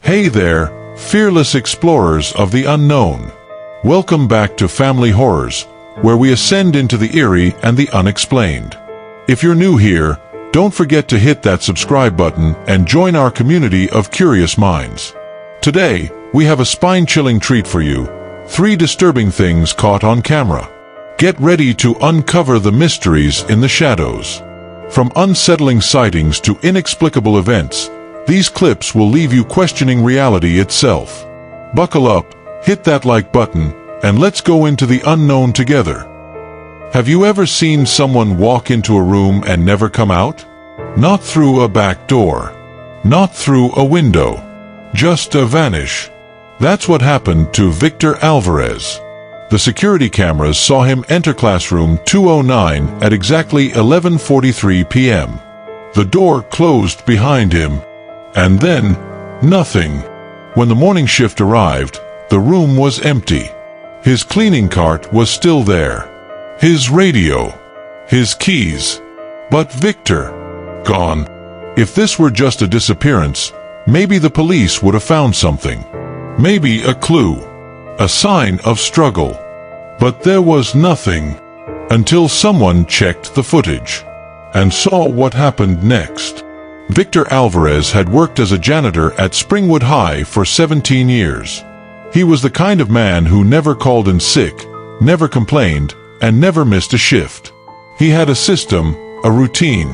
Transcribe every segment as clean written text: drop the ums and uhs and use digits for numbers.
Hey there, fearless explorers of the unknown. Welcome back to Family Horrors, where we ascend into the eerie and the unexplained. If you're new here, don't forget to hit that subscribe button and join our community of curious minds. Today, we have a spine-chilling treat for you: 3 disturbing things caught on camera. Get ready to uncover the mysteries in the shadows. From unsettling sightings to inexplicable events, these clips will leave you questioning reality itself. Buckle up, hit that like button, and let's go into the unknown together. Have you ever seen someone walk into a room and never come out? Not through a back door. Not through a window. Just vanish. That's what happened to Victor Alvarez. The security cameras saw him enter classroom 209 at exactly 11:43 p.m. The door closed behind him. And then, nothing. When the morning shift arrived, the room was empty. His cleaning cart was still there. His radio. His keys. But Victor, gone. If this were just a disappearance, maybe the police would have found something. Maybe a clue. A sign of struggle. But there was nothing. Until someone checked the footage. And saw what happened next. Victor Alvarez had worked as a janitor at Springwood High for 17 years. He was the kind of man who never called in sick, never complained, and never missed a shift. He had a system, a routine.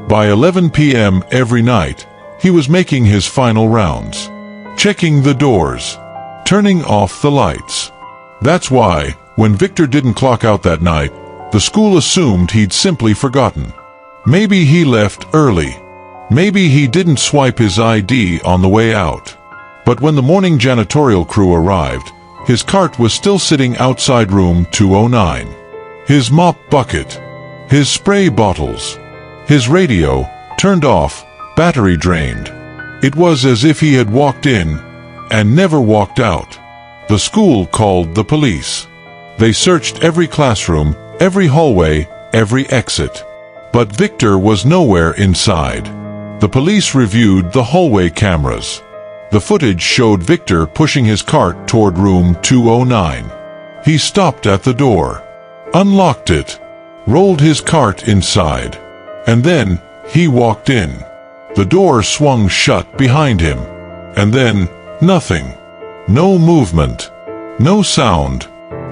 By 11 p.m. every night, he was making his final rounds. Checking the doors. Turning off the lights. That's why, when Victor didn't clock out that night, the school assumed he'd simply forgotten. Maybe he left early. Maybe he didn't swipe his ID on the way out. But when the morning janitorial crew arrived, his cart was still sitting outside room 209. His mop bucket. His spray bottles. His radio, turned off, battery drained. It was as if he had walked in and never walked out. The school called the police. They searched every classroom, every hallway, every exit. But Victor was nowhere inside. The police reviewed the hallway cameras. The footage showed Victor pushing his cart toward room 209. He stopped at the door, unlocked it, rolled his cart inside, and then he walked in. The door swung shut behind him. And then, nothing. No movement. No sound.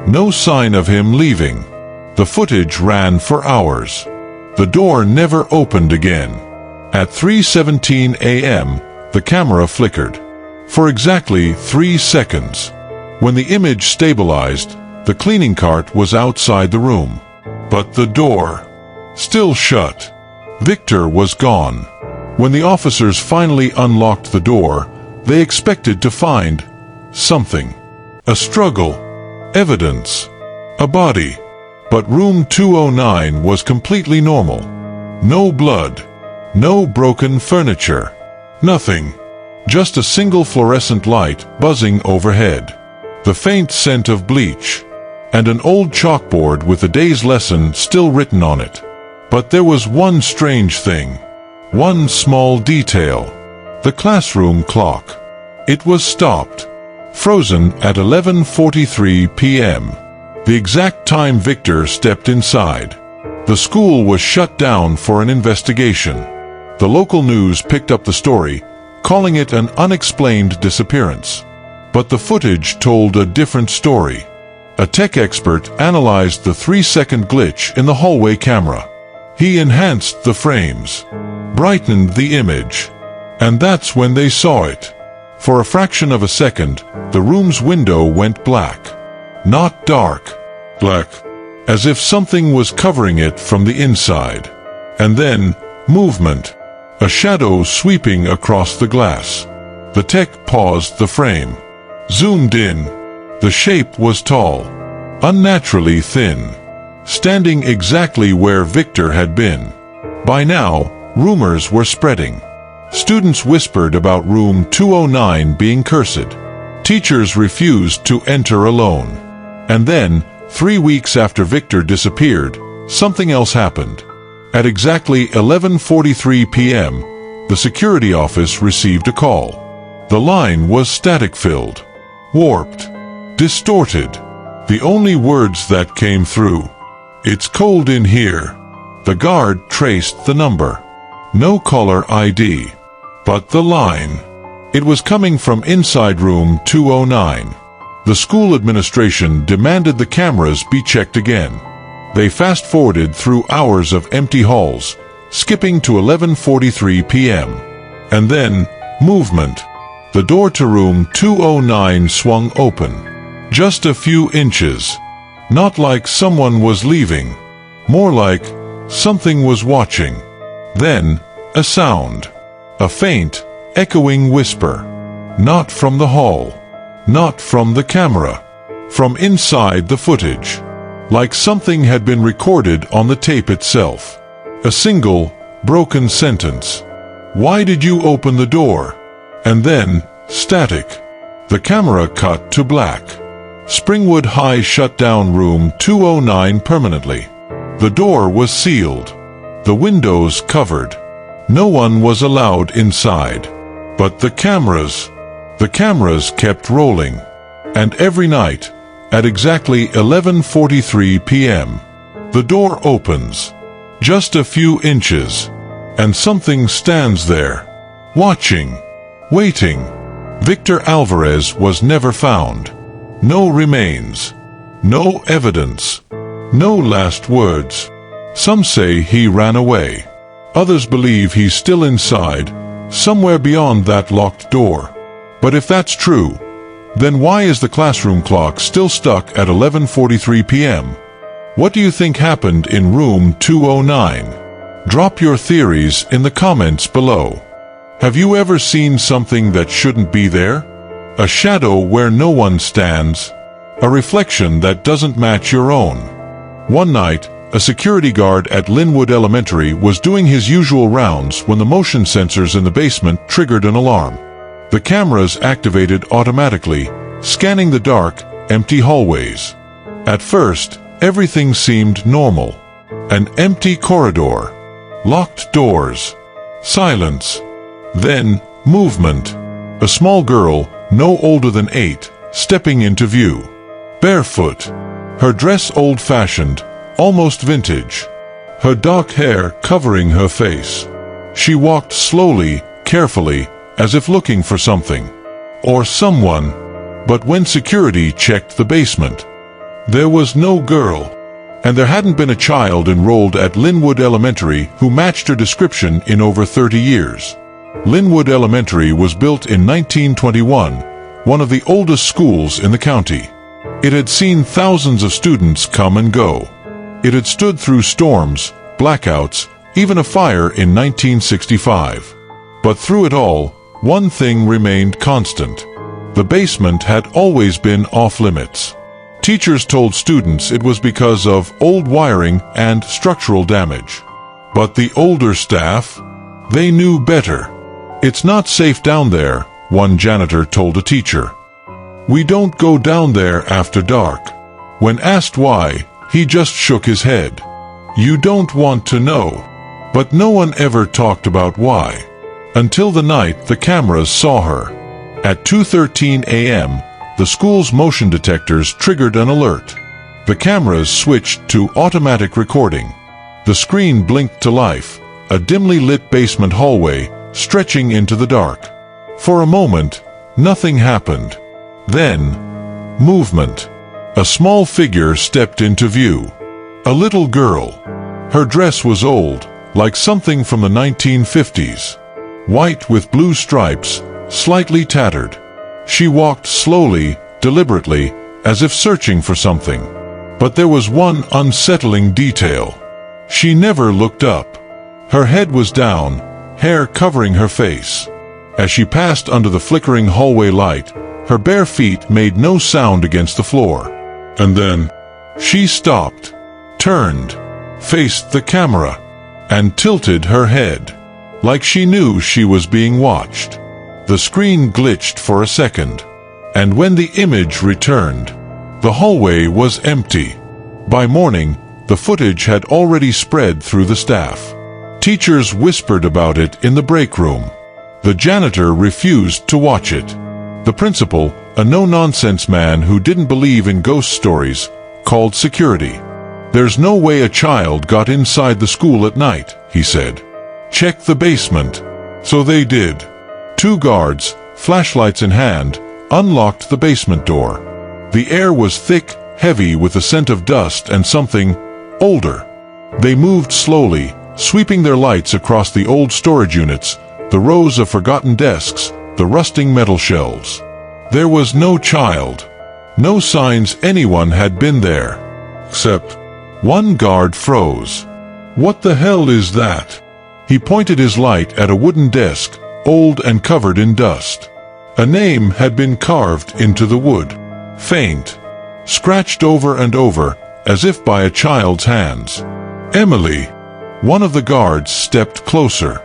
No sign of him leaving. The footage ran for hours. The door never opened again. At 3:17 a.m., the camera flickered. For exactly 3 seconds. When the image stabilized, the cleaning cart was outside the room. But the door, still shut. Victor was gone. When the officers finally unlocked the door, they expected to find something. A struggle. Evidence. A body. But room 209 was completely normal. No blood. No broken furniture. Nothing. Just a single fluorescent light buzzing overhead. The faint scent of bleach. And an old chalkboard with the day's lesson still written on it. But there was one strange thing. One small detail. The classroom clock. It was stopped. Frozen at 11:43 p.m. The exact time Victor stepped inside. The school was shut down for an investigation. The local news picked up the story, calling it an unexplained disappearance. But the footage told a different story. A tech expert analyzed the 3-second glitch in the hallway camera. He enhanced the frames, brightened the image, and that's when they saw it. For a fraction of a second, the room's window went black. Not dark, black, as if something was covering it from the inside. And then, movement. A shadow sweeping across the glass. The tech paused the frame. Zoomed in. The shape was tall. Unnaturally thin. Standing exactly where Victor had been. By now, rumors were spreading. Students whispered about room 209 being cursed. Teachers refused to enter alone. And then, 3 weeks after Victor disappeared, something else happened. At exactly 11:43 p.m., the security office received a call. The line was static-filled, warped, distorted. The only words that came through: "It's cold in here." The guard traced the number. No caller ID. But the line. It was coming from inside room 209. The school administration demanded the cameras be checked again. They fast-forwarded through hours of empty halls, skipping to 11:43 p.m. And then, movement. The door to room 209 swung open. Just a few inches. Not like someone was leaving. More like something was watching. Then, a sound. A faint, echoing whisper. Not from the hall. Not from the camera. From inside the footage. Like something had been recorded on the tape itself. A single, broken sentence. "Why did you open the door?" And then, static. The camera cut to black. Springwood High shut down room 209 permanently. The door was sealed. The windows covered. No one was allowed inside. But the cameras kept rolling. And every night, at exactly 11:43 p.m., the door opens. Just a few inches. And something stands there. Watching. Waiting. Victor Alvarez was never found. No remains. No evidence. No last words. Some say he ran away. Others believe he's still inside, somewhere beyond that locked door. But if that's true, then why is the classroom clock still stuck at 11:43 p.m.? What do you think happened in room 209? Drop your theories in the comments below. Have you ever seen something that shouldn't be there? A shadow where no one stands? A reflection that doesn't match your own? One night, a security guard at Linwood Elementary was doing his usual rounds when the motion sensors in the basement triggered an alarm. The cameras activated automatically, scanning the dark, empty hallways. At first, everything seemed normal. An empty corridor. Locked doors. Silence. Then, movement. A small girl, no older than 8, stepping into view. Barefoot. Her dress old-fashioned, almost vintage. Her dark hair covering her face. She walked slowly, carefully, as if looking for something. Or someone. But when security checked the basement, there was no girl. And there hadn't been a child enrolled at Linwood Elementary who matched her description in over 30 years. Linwood Elementary was built in 1921, one of the oldest schools in the county. It had seen thousands of students come and go. It had stood through storms, blackouts, even a fire in 1965. But through it all, one thing remained constant. The basement had always been off-limits. Teachers told students it was because of old wiring and structural damage. But the older staff, they knew better. "It's not safe down there," one janitor told a teacher. "We don't go down there after dark." When asked why, he just shook his head. You don't want to know. But no one ever talked about why. Until the night the cameras saw her. At 2:13 a.m., the school's motion detectors triggered an alert. The cameras switched to automatic recording. The screen blinked to life, a dimly lit basement hallway stretching into the dark. For a moment, nothing happened. Then, movement. A small figure stepped into view. A little girl. Her dress was old, like something from the 1950s. White with blue stripes, slightly tattered. She walked slowly, deliberately, as if searching for something. But there was one unsettling detail. She never looked up. Her head was down, hair covering her face. As she passed under the flickering hallway light, her bare feet made no sound against the floor. And then, she stopped, turned, faced the camera, and tilted her head, like she knew she was being watched. The screen glitched for a second, and when the image returned, the hallway was empty. By morning, the footage had already spread through the staff. Teachers whispered about it in the break room. The janitor refused to watch it. The principal, a no-nonsense man who didn't believe in ghost stories, called security. "There's no way a child got inside the school at night," he said. "Check the basement." So they did. 2 guards, flashlights in hand, unlocked the basement door. The air was thick, heavy with the scent of dust and something older. They moved slowly, sweeping their lights across the old storage units, the rows of forgotten desks, the rusting metal shelves. There was no child. No signs anyone had been there. Except one guard froze. "What the hell is that?" He pointed his light at a wooden desk, old and covered in dust. A name had been carved into the wood. Faint. Scratched over and over, as if by a child's hands. "Emily." One of the guards stepped closer.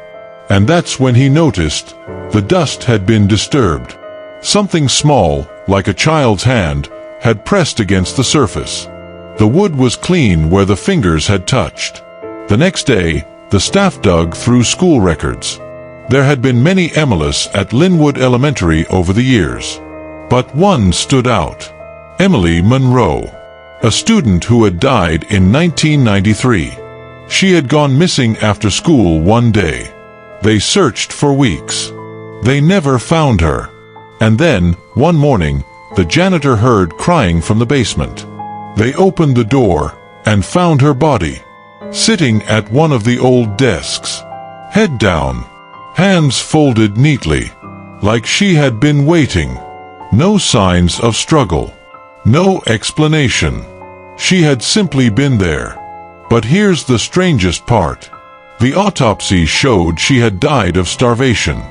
And that's when he noticed the dust had been disturbed. Something small, like a child's hand, had pressed against the surface. The wood was clean where the fingers had touched. The next day, the staff dug through school records. There had been many Emilys at Linwood Elementary over the years. But one stood out. Emily Monroe. A student who had died in 1993. She had gone missing after school one day. They searched for weeks. They never found her. And then, one morning, the janitor heard crying from the basement. They opened the door and found her body, sitting at one of the old desks. Head down, hands folded neatly, like she had been waiting. No signs of struggle. No explanation. She had simply been there. But here's the strangest part. The autopsy showed she had died of starvation,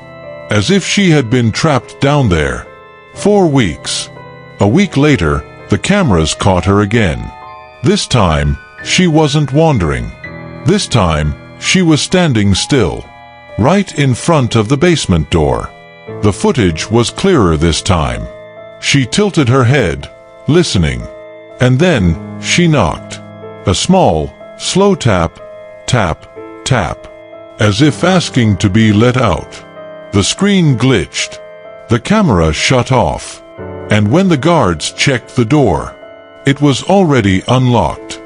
as if she had been trapped down there. 4 weeks. A week later, the cameras caught her again. This time, she wasn't wandering. This time, she was standing still, right in front of the basement door. The footage was clearer this time. She tilted her head, listening. And then, she knocked. A small, slow tap, tap, tap, as if asking to be let out. The screen glitched. The camera shut off. And when the guards checked the door, it was already unlocked.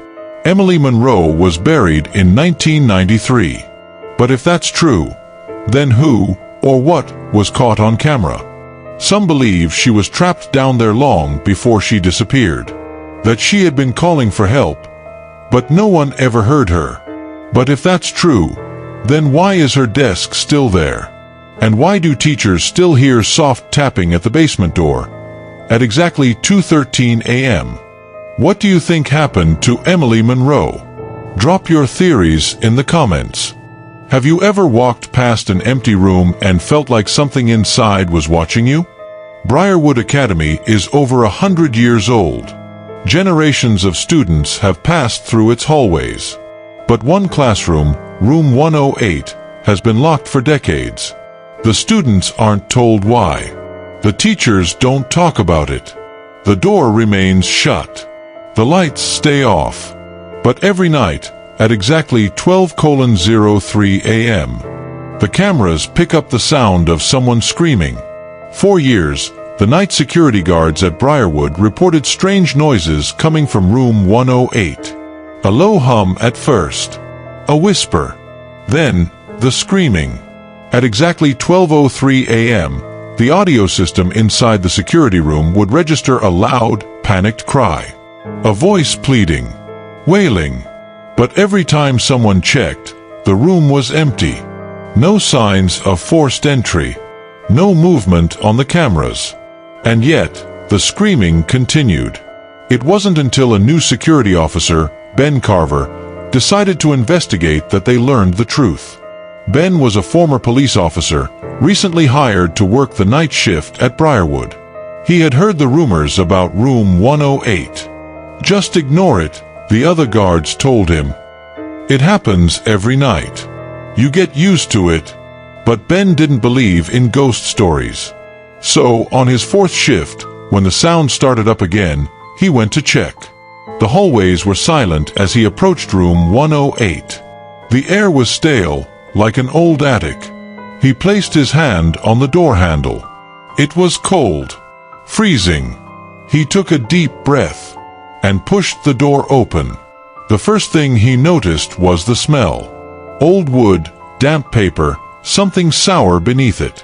Emily Monroe was buried in 1993. But if that's true, then who or what was caught on camera? Some believe she was trapped down there long before she disappeared. That she had been calling for help, but no one ever heard her. But if that's true, then why is her desk still there? And why do teachers still hear soft tapping at the basement door at exactly 2:13 a.m.? What do you think happened to Emily Monroe? Drop your theories in the comments. Have you ever walked past an empty room and felt like something inside was watching you? Briarwood Academy is over 100 years old. Generations of students have passed through its hallways. But one classroom, room 108, has been locked for decades. The students aren't told why. The teachers don't talk about it. The door remains shut. The lights stay off. But every night, at exactly 12:03 a.m., the cameras pick up the sound of someone screaming. For years, the night security guards at Briarwood reported strange noises coming from room 108. A low hum at first. A whisper. Then, the screaming. At exactly 12:03 a.m., the audio system inside the security room would register a loud, panicked cry. A voice pleading. Wailing. But every time someone checked, the room was empty. No signs of forced entry. No movement on the cameras. And yet, the screaming continued. It wasn't until a new security officer, Ben Carver, decided to investigate that they learned the truth. Ben was a former police officer, recently hired to work the night shift at Briarwood. He had heard the rumors about room 108. Just ignore it, the other guards told him. It happens every night. You get used to it. But Ben didn't believe in ghost stories. So, on his 4th shift, when the sound started up again, he went to check. The hallways were silent as he approached room 108. The air was stale, like an old attic. He placed his hand on the door handle. It was cold, freezing. He took a deep breath and pushed the door open. The first thing he noticed was the smell. Old wood, damp paper, something sour beneath it.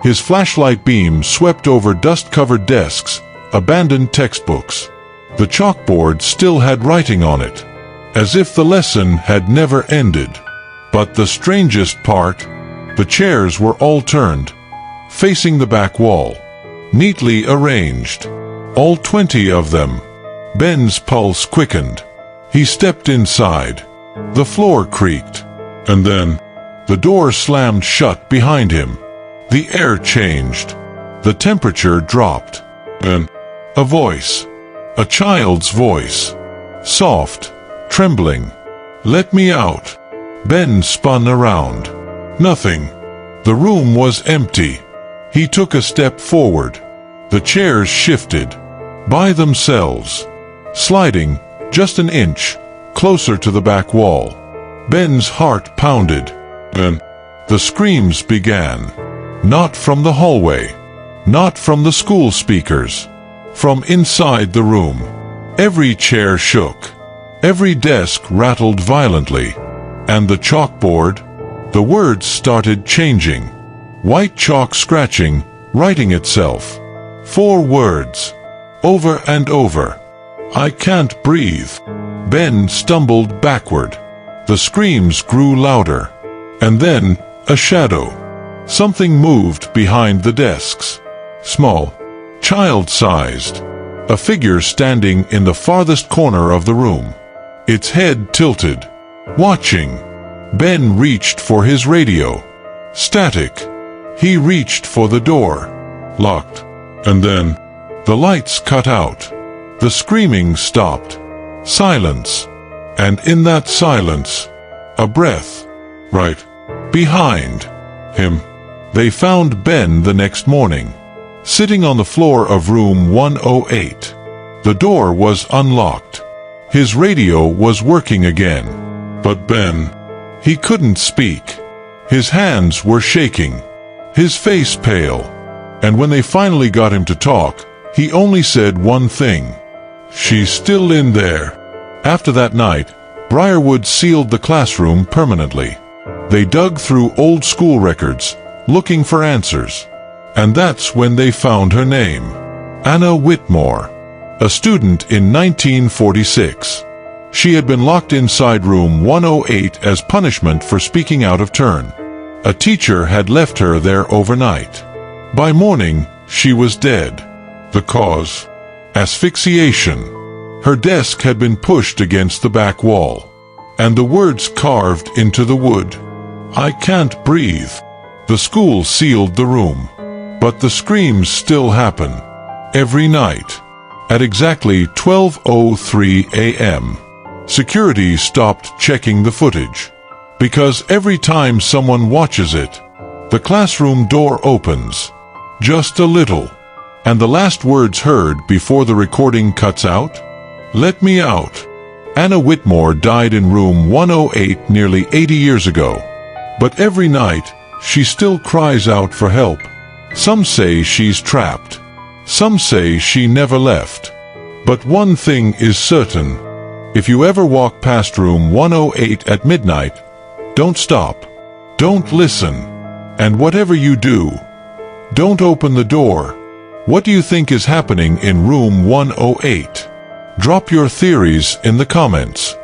His flashlight beam swept over dust-covered desks, abandoned textbooks. The chalkboard still had writing on it, as if the lesson had never ended. But the strangest part, the chairs were all turned, facing the back wall, neatly arranged. All 20 of them. Ben's pulse quickened. He stepped inside. The floor creaked, and then the door slammed shut behind him. The air changed. The temperature dropped. Then a voice. A child's voice. Soft, trembling. "Let me out." Ben spun around. Nothing. The room was empty. He took a step forward. The chairs shifted by themselves, sliding just an inch closer to the back wall. Ben's heart pounded. Then the screams began. Not from the hallway, not from the school speakers, from inside the room. Every chair shook. Every desk rattled violently. And the chalkboard, the words started changing. White chalk scratching, writing itself. 4 words. Over and over. "I can't breathe." Ben stumbled backward. The screams grew louder. And then, a shadow. Something moved behind the desks. Small, child-sized. A figure standing in the farthest corner of the room. Its head tilted, watching. Ben reached for his radio. Static. He reached for the door. Locked. And then, the lights cut out. The screaming stopped. Silence. And in that silence, a breath. Right behind him. They found Ben the next morning, sitting on the floor of room 108. The door was unlocked. His radio was working again. But Ben, he couldn't speak. His hands were shaking, his face pale. And when they finally got him to talk, he only said one thing. "She's still in there." After that night, Briarwood sealed the classroom permanently. They dug through old school records, looking for answers. And that's when they found her name. Anna Whitmore, a student in 1946. She had been locked inside room 108 as punishment for speaking out of turn. A teacher had left her there overnight. By morning, she was dead. The cause? Asphyxiation. Her desk had been pushed against the back wall, and the words carved into the wood. "I can't breathe." The school sealed the room, but the screams still happen. Every night, at exactly 12:03 a.m., security stopped checking the footage. Because every time someone watches it, the classroom door opens. Just a little. And the last words heard before the recording cuts out? "Let me out." Anna Whitmore died in room 108 nearly 80 years ago. But every night, she still cries out for help. Some say she's trapped. Some say she never left. But one thing is certain. If you ever walk past room 108 at midnight, don't stop. Don't listen. And whatever you do, don't open the door. What do you think is happening in room 108? Drop your theories in the comments.